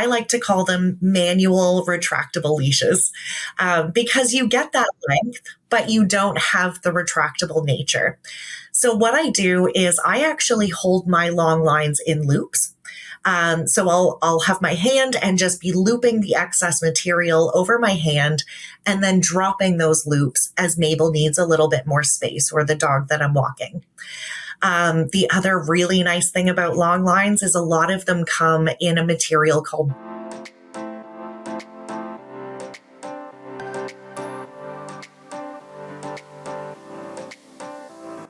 I like to call them manual retractable leashes because you get that length, but you don't have the retractable nature. So what I do is I actually hold my long lines in loops. So I'll have my hand and just be looping the excess material over my hand and then dropping those loops as Mabel needs a little bit more space, or the dog that I'm walking. The other really nice thing about long lines is a lot of them come in a material called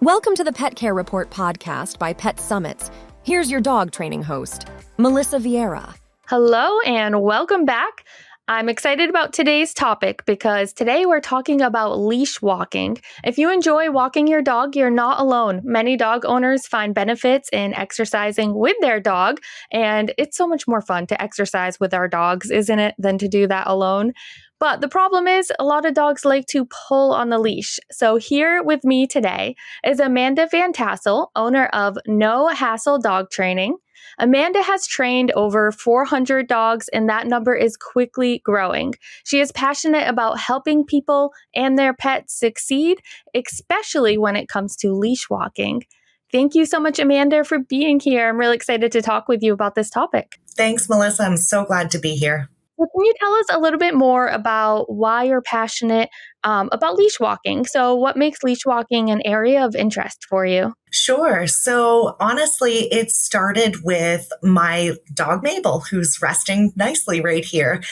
Welcome to the Pet Care Report podcast by Pet Summits. Here's your dog training host, Melissa Viera. Hello and welcome back. I'm excited about today's topic because today we're talking about leash walking. If you enjoy walking your dog, you're not alone. Many dog owners find benefits in exercising with their dog, and it's so much more fun to exercise with our dogs, isn't it, than to do that alone? But the problem is a lot of dogs like to pull on the leash. So here with me today is Amanda VanTassel, owner of No Hassle Dog Training. Amanda has trained over 400 dogs, and that number is quickly growing. She is passionate about helping people and their pets succeed, especially when it comes to leash walking. Thank you so much, Amanda, for being here. I'm really excited to talk with you about this topic. Thanks, Melissa. I'm so glad to be here. Well, can you tell us a little bit more about why you're passionate about leash walking? So what makes leash walking an area of interest for you? Sure. So honestly, it started with my dog, Mabel, who's resting nicely right here.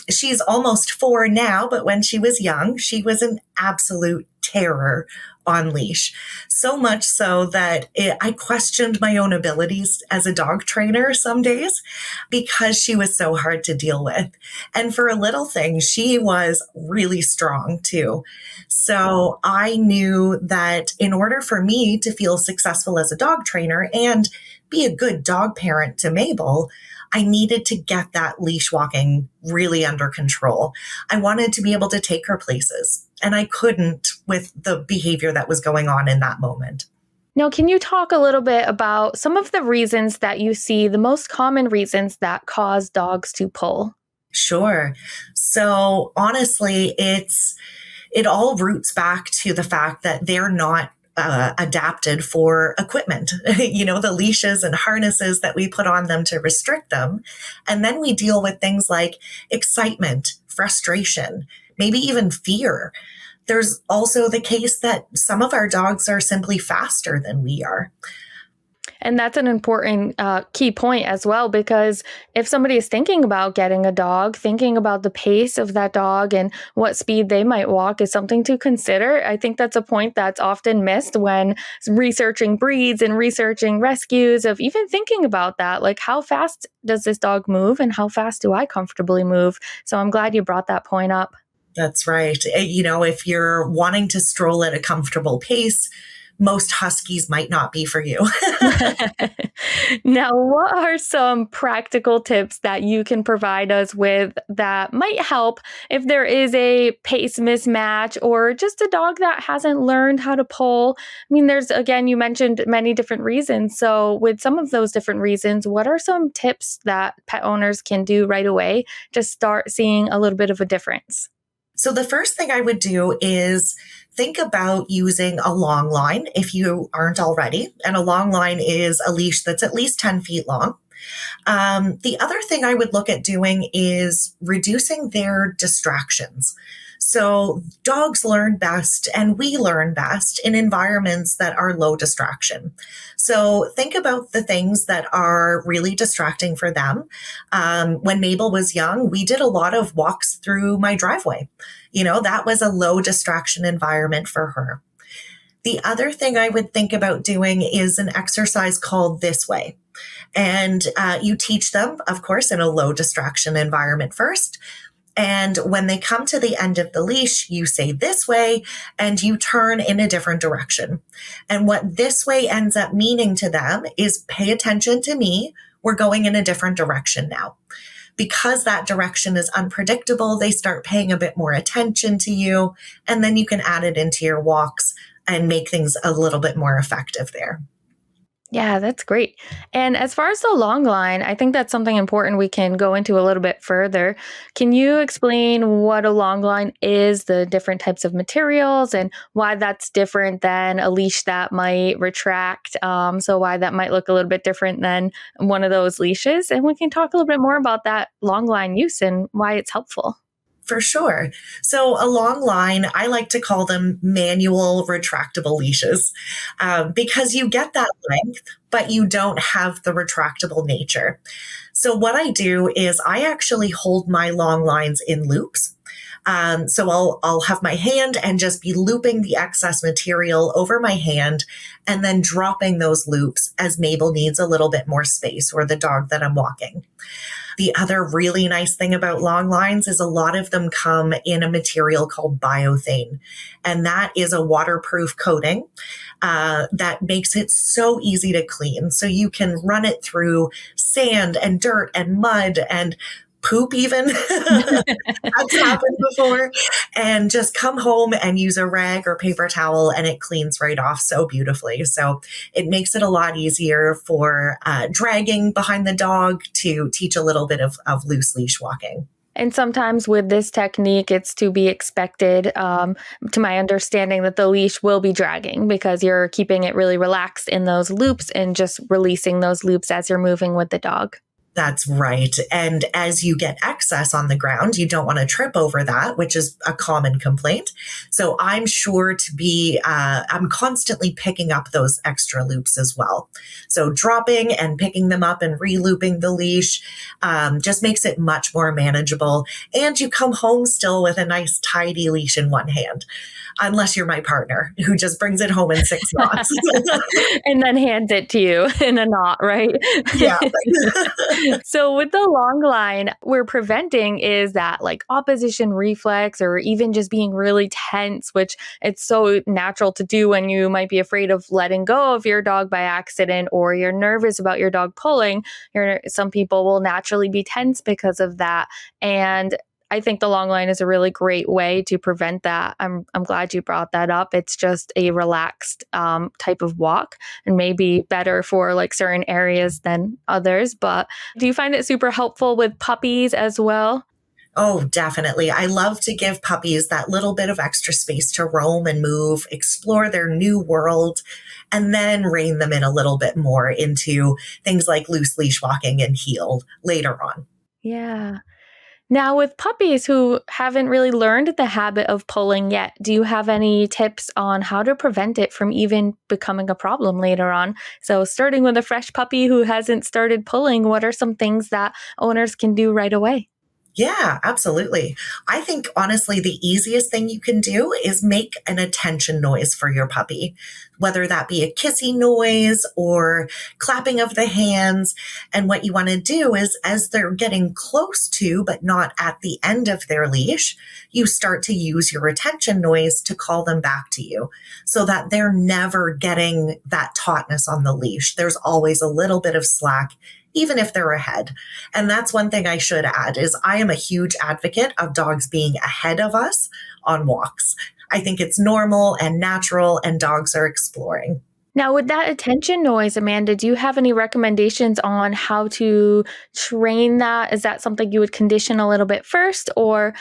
She's almost 4 now, but when she was young, she was an absolute terror on leash. So much so that I questioned my own abilities as a dog trainer some days because she was so hard to deal with. And for a little thing, she was really strong too. So I knew that in order for me to feel successful as a dog trainer and be a good dog parent to Mabel, I needed to get that leash walking really under control. I wanted to be able to take her places, and I couldn't with the behavior that was going on in that moment. Now, can you talk a little bit about some of the reasons that you see, the most common reasons that cause dogs to pull? Sure. So honestly, it all roots back to the fact that they're not adapted for equipment, the leashes and harnesses that we put on them to restrict them. And then we deal with things like excitement, frustration, maybe even fear. There's also the case that some of our dogs are simply faster than we are. And that's an important key point as well, because if somebody is thinking about getting a dog, thinking about the pace of that dog and what speed they might walk is something to consider. I think that's a point that's often missed when researching breeds and researching rescues, of even thinking about that, like how fast does this dog move and how fast do I comfortably move? So I'm glad you brought that point up. That's right. If you're wanting to stroll at a comfortable pace, most huskies might not be for you. Now, what are some practical tips that you can provide us with that might help if there is a pace mismatch or just a dog that hasn't learned how to pull? I mean, you mentioned many different reasons. So with some of those different reasons, what are some tips that pet owners can do right away to start seeing a little bit of a difference? So the first thing I would do is think about using a long line if you aren't already. And a long line is a leash that's at least 10 feet long. The other thing I would look at doing is reducing their distractions. So dogs learn best and we learn best in environments that are low distraction. So think about the things that are really distracting for them. When Mabel was young, we did a lot of walks through my driveway. That was a low distraction environment for her. The other thing I would think about doing is an exercise called This Way. And you teach them, of course, in a low distraction environment first. And when they come to the end of the leash, you say this way and you turn in a different direction. And what this way ends up meaning to them is pay attention to me. We're going in a different direction now. Because that direction is unpredictable, they start paying a bit more attention to you. And then you can add it into your walks and make things a little bit more effective there. Yeah, that's great. And as far as the long line, I think that's something important we can go into a little bit further. Can you explain what a long line is, the different types of materials, and why that's different than a leash that might retract? So, why that might look a little bit different than one of those leashes? And we can talk a little bit more about that long line use and why it's helpful. For sure. So, a long line, I like to call them manual retractable leashes because you get that length, but you don't have the retractable nature. So, what I do is I actually hold my long lines in loops. So I'll have my hand and just be looping the excess material over my hand and then dropping those loops as Mabel needs a little bit more space, or the dog that I'm walking. The other really nice thing about long lines is a lot of them come in a material called biothane. And that is a waterproof coating that makes it so easy to clean. So you can run it through sand and dirt and mud and poop even. That's happened before. And just come home and use a rag or paper towel and it cleans right off so beautifully. So it makes it a lot easier for dragging behind the dog to teach a little bit of loose leash walking. And sometimes with this technique, it's to be expected, to my understanding, that the leash will be dragging because you're keeping it really relaxed in those loops and just releasing those loops as you're moving with the dog. That's right. And as you get excess on the ground, you don't want to trip over that, which is a common complaint. So I'm sure to be, I'm constantly picking up those extra loops as well. So dropping and picking them up and re-looping the leash just makes it much more manageable. And you come home still with a nice tidy leash in one hand. Unless you're my partner who just brings it home in 6 knots. And then hands it to you in a knot, right? Yeah. So with the long line, we're preventing is that like opposition reflex or even just being really tense, which it's so natural to do when you might be afraid of letting go of your dog by accident or you're nervous about your dog pulling. Some people will naturally be tense because of that. And I think the long line is a really great way to prevent that. I'm glad you brought that up. It's just a relaxed type of walk and maybe better for like certain areas than others. But do you find it super helpful with puppies as well? Oh, definitely. I love to give puppies that little bit of extra space to roam and move, explore their new world, and then rein them in a little bit more into things like loose leash walking and heel later on. Yeah. Now, with puppies who haven't really learned the habit of pulling yet, do you have any tips on how to prevent it from even becoming a problem later on? So, starting with a fresh puppy who hasn't started pulling, what are some things that owners can do right away? Yeah, absolutely. I think honestly, the easiest thing you can do is make an attention noise for your puppy, whether that be a kissy noise or clapping of the hands. And what you want to do is as they're getting close to, but not at the end of their leash, you start to use your attention noise to call them back to you so that they're never getting that tautness on the leash. There's always a little bit of slack even if they're ahead. And that's one thing I should add is I am a huge advocate of dogs being ahead of us on walks. I think it's normal and natural and dogs are exploring. Now, with that attention noise, Amanda, do you have any recommendations on how to train that? Is that something you would condition a little bit first or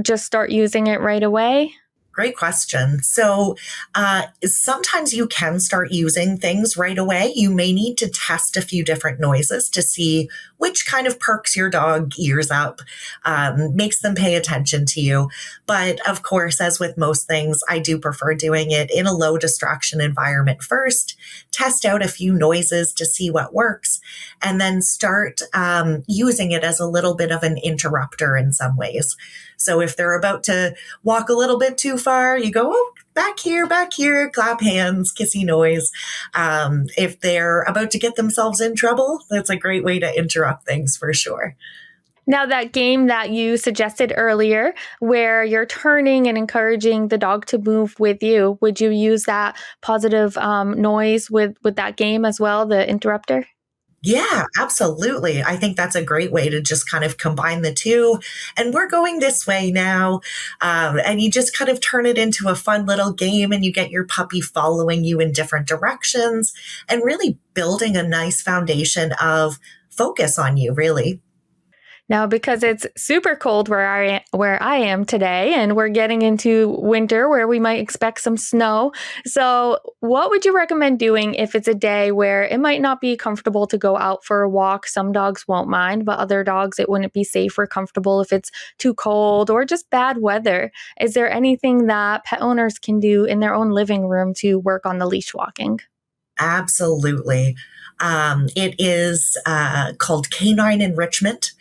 just start using it right away? Great question. So sometimes you can start using things right away. You may need to test a few different noises to see which kind of perks your dog ears up, makes them pay attention to you. But of course, as with most things, I do prefer doing it in a low distraction environment first, test out a few noises to see what works, and then start using it as a little bit of an interrupter in some ways. So if they're about to walk a little bit too far, you go, oh, back here, clap hands, kissy noise. If they're about to get themselves in trouble, that's a great way to interrupt things for sure. Now, that game that you suggested earlier, where you're turning and encouraging the dog to move with you, would you use that positive noise with that game as well, the interrupter? Yeah, absolutely. I think that's a great way to just kind of combine the two. And we're going this way now. And you just kind of turn it into a fun little game and you get your puppy following you in different directions and really building a nice foundation of focus on you, really. Now, because it's super cold where I am today, and we're getting into winter where we might expect some snow. So, what would you recommend doing if it's a day where it might not be comfortable to go out for a walk? Some dogs won't mind, but other dogs it wouldn't be safe or comfortable if it's too cold or just bad weather. Is there anything that pet owners can do in their own living room to work on the leash walking? Absolutely. It is called canine enrichment.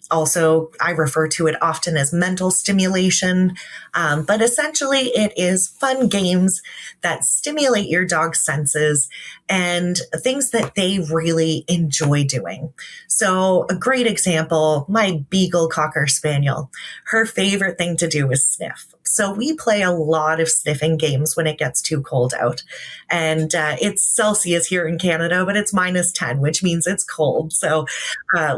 Also, I refer to it often as mental stimulation, but essentially it is fun games that stimulate your dog's senses and things that they really enjoy doing. So, a great example, my Beagle Cocker Spaniel, her favorite thing to do is sniff. So, we play a lot of sniffing games when it gets too cold out. And it's Celsius here in Canada, but it's -10, which means it's cold. So,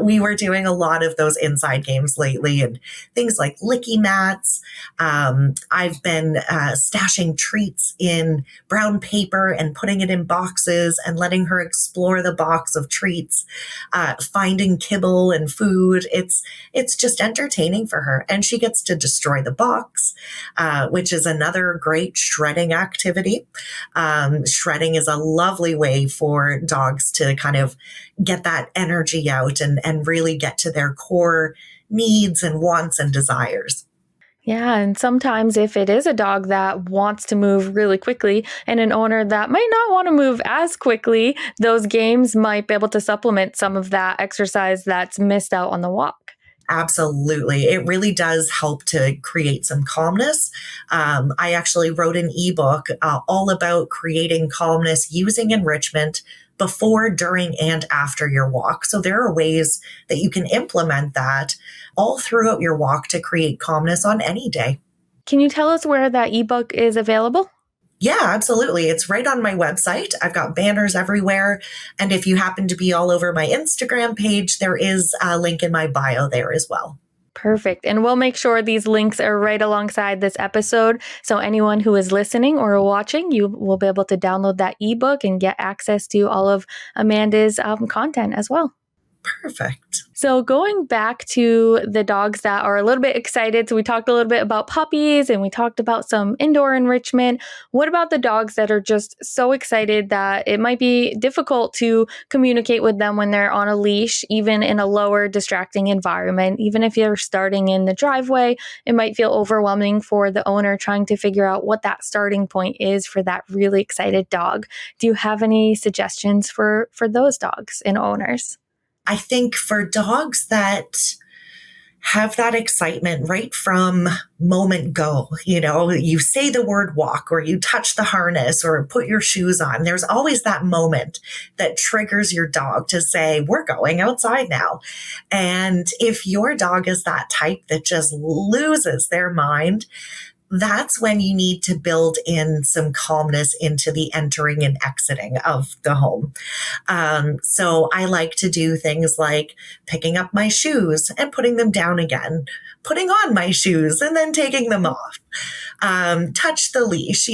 we were doing a lot of those inside games lately and things like licky mats. I've been stashing treats in brown paper and putting it in boxes and letting her explore the box of treats, finding kibble and food. It's just entertaining for her. And she gets to destroy the box, which is another great shredding activity. Shredding is a lovely way for dogs to kind of get that energy out and really get to their core needs and wants and desires. Yeah, and sometimes if it is a dog that wants to move really quickly and an owner that might not want to move as quickly, those games might be able to supplement some of that exercise that's missed out on the walk. Absolutely. It really does help to create some calmness. I actually wrote an ebook all about creating calmness using enrichment before, during, and after your walk. So there are ways that you can implement that all throughout your walk to create calmness on any day. Can you tell us where that ebook is available? Yeah, absolutely. It's right on my website. I've got banners everywhere. And if you happen to be all over my Instagram page, there is a link in my bio there as well. Perfect. And we'll make sure these links are right alongside this episode. So anyone who is listening or watching, you will be able to download that ebook and get access to all of Amanda's content as well. Perfect. So going back to the dogs that are a little bit excited, so we talked a little bit about puppies and we talked about some indoor enrichment. What about the dogs that are just so excited that it might be difficult to communicate with them when they're on a leash, even in a lower distracting environment? Even if you're starting in the driveway, it might feel overwhelming for the owner trying to figure out what that starting point is for that really excited dog. Do you have any suggestions for those dogs and owners? I think for dogs that have that excitement right from moment go, you say the word walk or you touch the harness or put your shoes on, there's always that moment that triggers your dog to say, we're going outside now. And if your dog is that type that just loses their mind, that's when you need to build in some calmness into the entering and exiting of the home. So I like to do things like picking up my shoes and putting them down again, putting on my shoes and then taking them off. Touch the leash,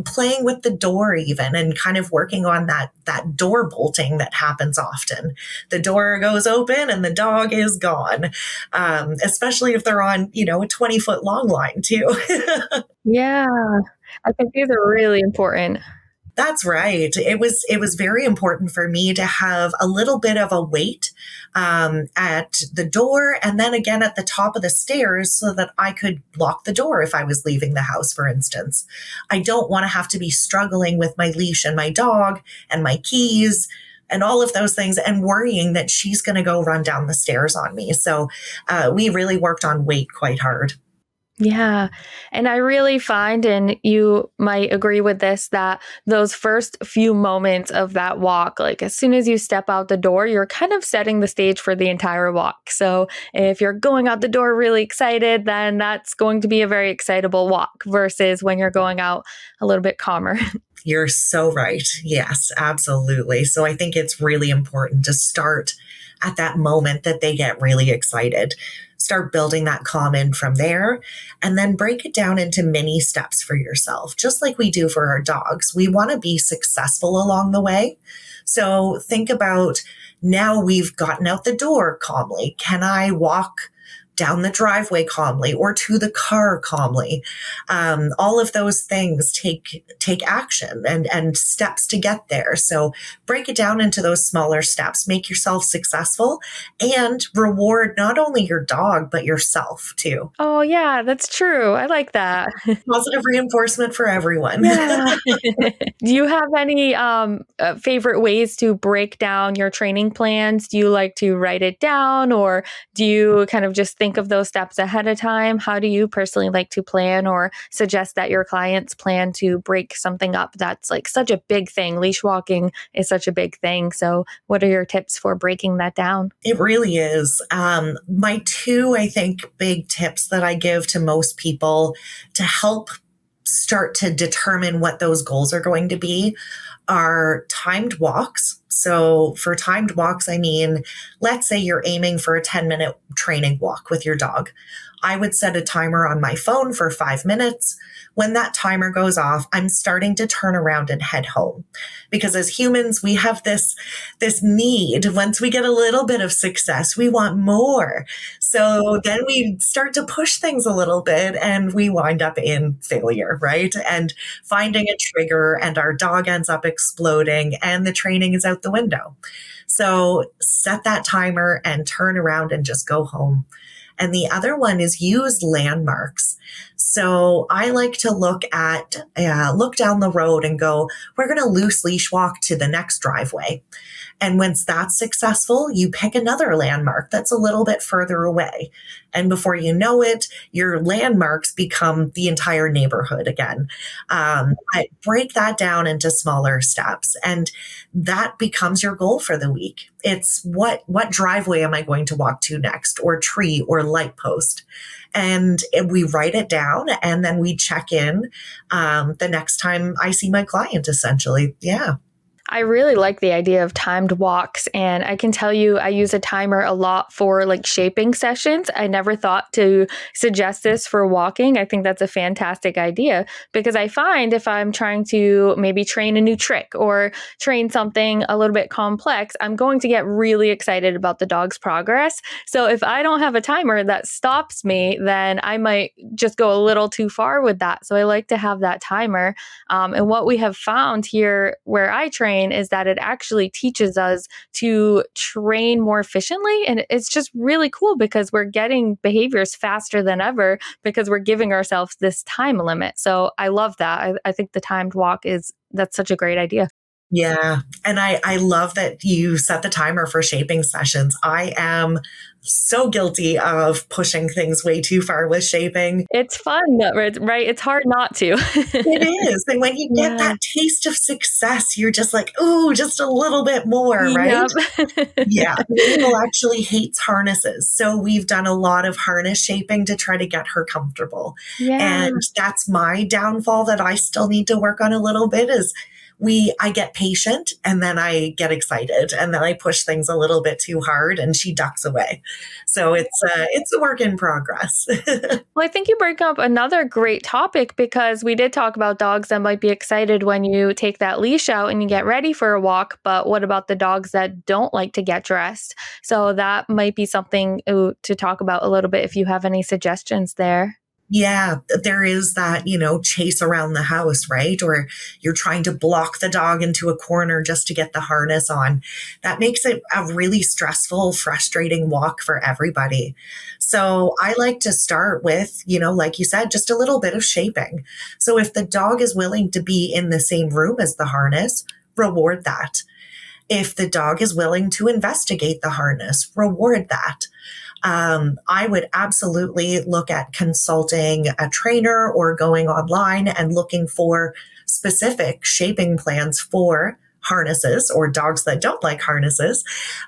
playing with the door even and kind of working on that door bolting that happens often. The door goes open and the dog is gone, especially if they're on, a 20-foot long line too. Yeah, I think these are really important. That's right. It was very important for me to have a little bit of a wait at the door and then again at the top of the stairs so that I could lock the door if I was leaving the house, for instance. I don't want to have to be struggling with my leash and my dog and my keys and all of those things and worrying that she's going to go run down the stairs on me. So we really worked on wait quite hard. Yeah. And I really find, and you might agree with this, that those first few moments of that walk, like as soon as you step out the door, you're kind of setting the stage for the entire walk. So if you're going out the door really excited, then that's going to be a very excitable walk versus when you're going out a little bit calmer. You're so right. Yes, absolutely. So I think it's really important to start at that moment that they get really excited. Start building that calm in from there, and then break it down into mini steps for yourself, just like we do for our dogs. We want to be successful along the way. So think about, now we've gotten out the door calmly. Can I walk down the driveway calmly or to the car calmly? All of those things take action and steps to get there. So break it down into those smaller steps, make yourself successful, and reward not only your dog, but yourself too. Oh, yeah, that's true. I like that. Positive reinforcement for everyone. Yeah. Do you have any favorite ways to break down your training plans? Do you like to write it down, or do you kind of just think of those steps ahead of time? How do you personally like to plan or suggest that your clients plan to break something up that's like such a big thing? Leash walking is such a big thing. So, what are your tips for breaking that down? It really is. My two, I think, big tips that I give to most people to help start to determine what those goals are going to be are timed walks. So for timed walks, I mean, let's say you're aiming for a 10-minute training walk with your dog. I would set a timer on my phone for 5 minutes. When that timer goes off, I'm starting to turn around and head home. Because as humans, we have this need. Once we get a little bit of success, we want more. So then we start to push things a little bit and we wind up in failure, right? And finding a trigger, and our dog ends up exploding and the training is out the window. So set that timer and turn around and just go home. And the other one is use landmarks. So I like to look down the road and go, we're going to loose leash walk to the next driveway. And once that's successful, you pick another landmark that's a little bit further away. And before you know it, your landmarks become the entire neighborhood again. I break that down into smaller steps, and that becomes your goal for the week. It's what driveway am I going to walk to next, or tree or light post? And we write it down, and then we check in the next time I see my client, essentially. Yeah. I really like the idea of timed walks. And I can tell you, I use a timer a lot for like shaping sessions. I never thought to suggest this for walking. I think that's a fantastic idea, because I find if I'm trying to maybe train a new trick or train something a little bit complex, I'm going to get really excited about the dog's progress. So if I don't have a timer that stops me, then I might just go a little too far with that. So I like to have that timer. And what we have found here where I train is that it actually teaches us to train more efficiently. And it's just really cool because we're getting behaviors faster than ever because we're giving ourselves this time limit. So I love that. I think the timed walk that's such a great idea. Yeah. And I love that you set the timer for shaping sessions. I am so guilty of pushing things way too far with shaping. It's fun, right? It's hard not to. It is. And when you get that taste of success, you're just like, oh, just a little bit more, right? Yep. Yeah. Mabel actually hates harnesses. So we've done a lot of harness shaping to try to get her comfortable. Yeah. And that's my downfall that I still need to work on a little bit is I get patient, and then I get excited, and then I push things a little bit too hard and she ducks away. So it's a work in progress. Well, I think you bring up another great topic, because we did talk about dogs that might be excited when you take that leash out and you get ready for a walk. But what about the dogs that don't like to get dressed? So that might be something to talk about a little bit if you have any suggestions there. Yeah, there is that, chase around the house, right? Or you're trying to block the dog into a corner just to get the harness on. That makes it a really stressful, frustrating walk for everybody. So I like to start with, like you said, just a little bit of shaping. So if the dog is willing to be in the same room as the harness, reward that. If the dog is willing to investigate the harness, reward that. I would absolutely look at consulting a trainer or going online and looking for specific shaping plans for harnesses or dogs that don't like harnesses,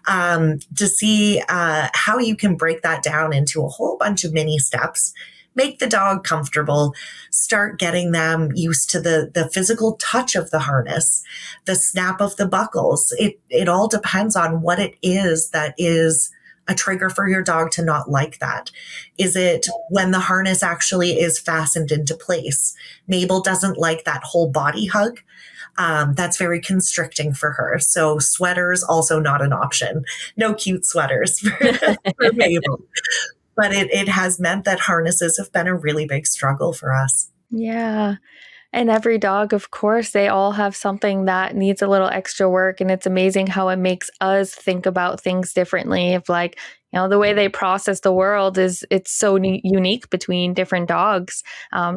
to see how you can break that down into a whole bunch of mini steps. Make the dog comfortable, start getting them used to the physical touch of the harness, the snap of the buckles. It all depends on what it is that is a trigger for your dog to not like that. Is it when the harness actually is fastened into place? Mabel doesn't like that whole body hug. That's very constricting for her. So sweaters, also not an option. No cute sweaters for Mabel. But it has meant that harnesses have been a really big struggle for us. Yeah. And every dog, of course, they all have something that needs a little extra work. And it's amazing how it makes us think about things differently. If like, the way they process the world it's so unique between different dogs.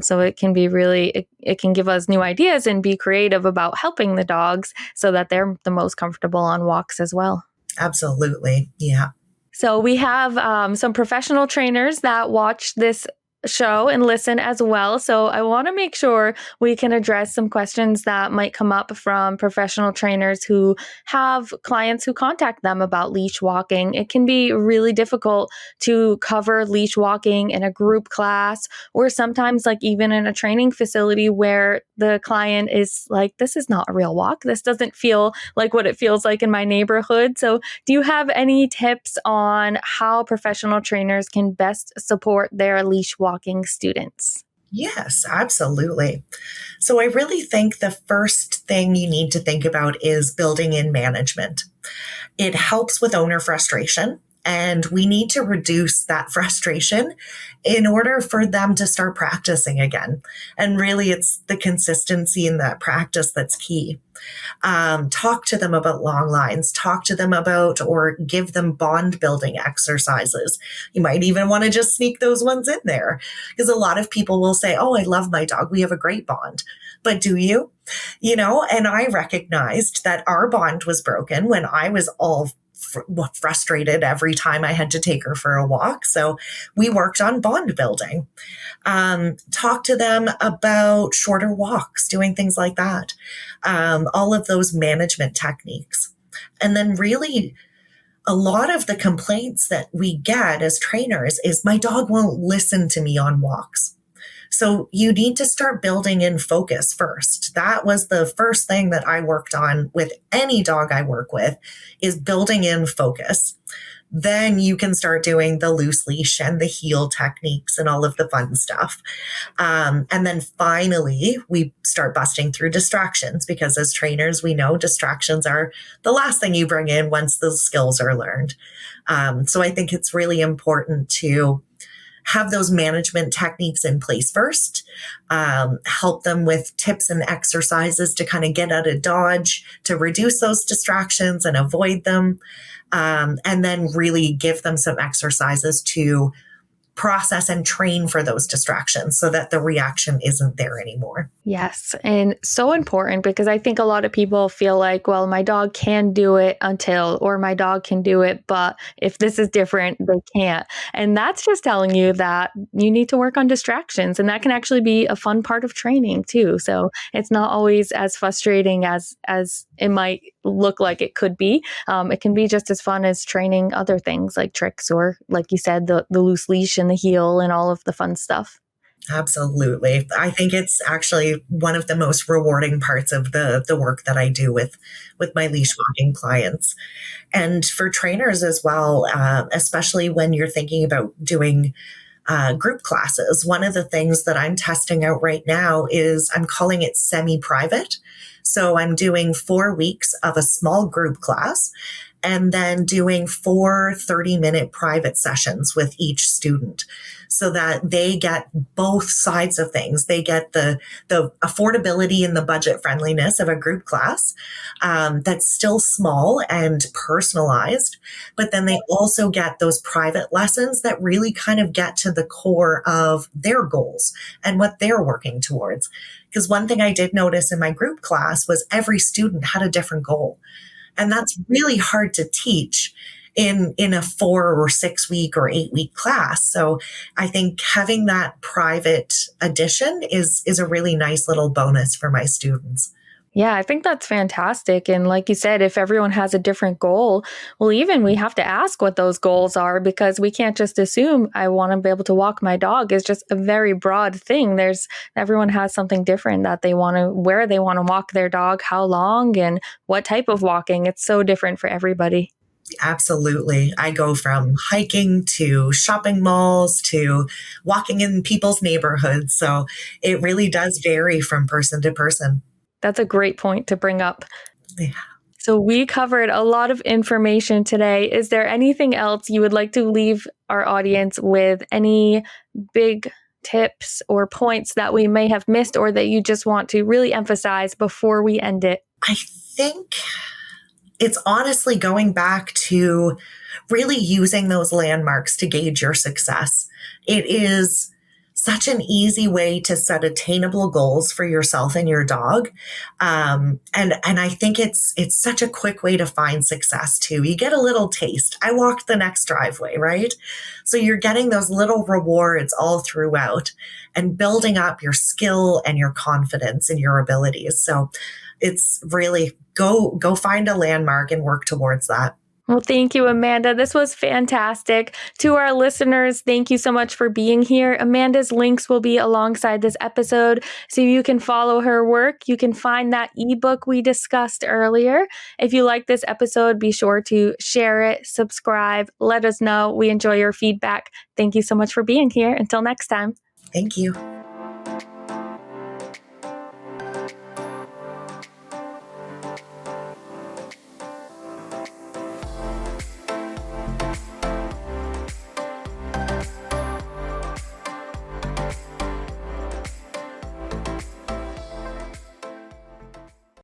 So it can be really, it can give us new ideas and be creative about helping the dogs so that they're the most comfortable on walks as well. Absolutely. Yeah. So we have some professional trainers that watch this show and listen as well. So I want to make sure we can address some questions that might come up from professional trainers who have clients who contact them about leash walking. It can be really difficult to cover leash walking in a group class or sometimes like even in a training facility where the client is like, this is not a real walk. This doesn't feel like what it feels like in my neighborhood. So do you have any tips on how professional trainers can best support their leash walking students? Yes, absolutely. So I really think the first thing you need to think about is building in management. It helps with owner frustration, and we need to reduce that frustration in order for them to start practicing again. And really, it's the consistency in that practice that's key. Talk to them about long lines, talk to them about or give them bond building exercises. You might even want to just sneak those ones in there because a lot of people will say, oh, I love my dog. We have a great bond. But do you? And I recognized that our bond was broken when I was all frustrated every time I had to take her for a walk. So we worked on bond building. Talk to them about shorter walks, doing things like that. All of those management techniques. And then really a lot of the complaints that we get as trainers is my dog won't listen to me on walks. So you need to start building in focus first. That was the first thing that I worked on with any dog I work with is building in focus. Then you can start doing the loose leash and the heel techniques and all of the fun stuff. And then finally, we start busting through distractions because as trainers, we know distractions are the last thing you bring in once the skills are learned. So I think it's really important to have those management techniques in place first, help them with tips and exercises to kind of get out of dodge, to reduce those distractions and avoid them, and then really give them some exercises to process and train for those distractions so that the reaction isn't there anymore. Yes. And so important because I think a lot of people feel like, well, my dog can do it until, or my dog can do it, but if this is different, they can't. And that's just telling you that you need to work on distractions. And that can actually be a fun part of training too. So it's not always as frustrating as it might look like it could be. It can be just as fun as training other things like tricks or, like you said, the loose leash and the heel and all of the fun stuff. Absolutely. I think it's actually one of the most rewarding parts of the work that I do with my leash walking clients. And for trainers as well, especially when you're thinking about doing group classes, one of the things that I'm testing out right now is I'm calling it semi-private. So I'm doing 4 weeks of a small group class and then doing 4 30-minute private sessions with each student so that they get both sides of things. They get the affordability and the budget friendliness of a group class that's still small and personalized, but then they also get those private lessons that really kind of get to the core of their goals and what they're working towards. Because one thing I did notice in my group class was every student had a different goal. And that's really hard to teach in a 4 or 6 week or 8 week class. So I think having that private addition is a really nice little bonus for my students. Yeah, I think that's fantastic. And like you said, if everyone has a different goal, well, even we have to ask what those goals are because we can't just assume I want to be able to walk my dog. It's just a very broad thing. Everyone has something different that they want to, where they want to walk their dog, how long, and what type of walking. It's so different for everybody. Absolutely. I go from hiking to shopping malls to walking in people's neighborhoods. So it really does vary from person to person. That's a great point to bring up. Yeah. So we covered a lot of information today. Is there anything else you would like to leave our audience with? Any big tips or points that we may have missed or that you just want to really emphasize before we end it? I think it's honestly going back to really using those landmarks to gauge your success. It is such an easy way to set attainable goals for yourself and your dog. And I think it's such a quick way to find success too. You get a little taste. I walked the next driveway, right? So you're getting those little rewards all throughout and building up your skill and your confidence in your abilities. So it's really go find a landmark and work towards that. Well, thank you, Amanda. This was fantastic. To our listeners, thank you so much for being here. Amanda's links will be alongside this episode so you can follow her work. You can find that ebook we discussed earlier. If you like this episode, be sure to share it, subscribe, let us know. We enjoy your feedback. Thank you so much for being here. Until next time. Thank you.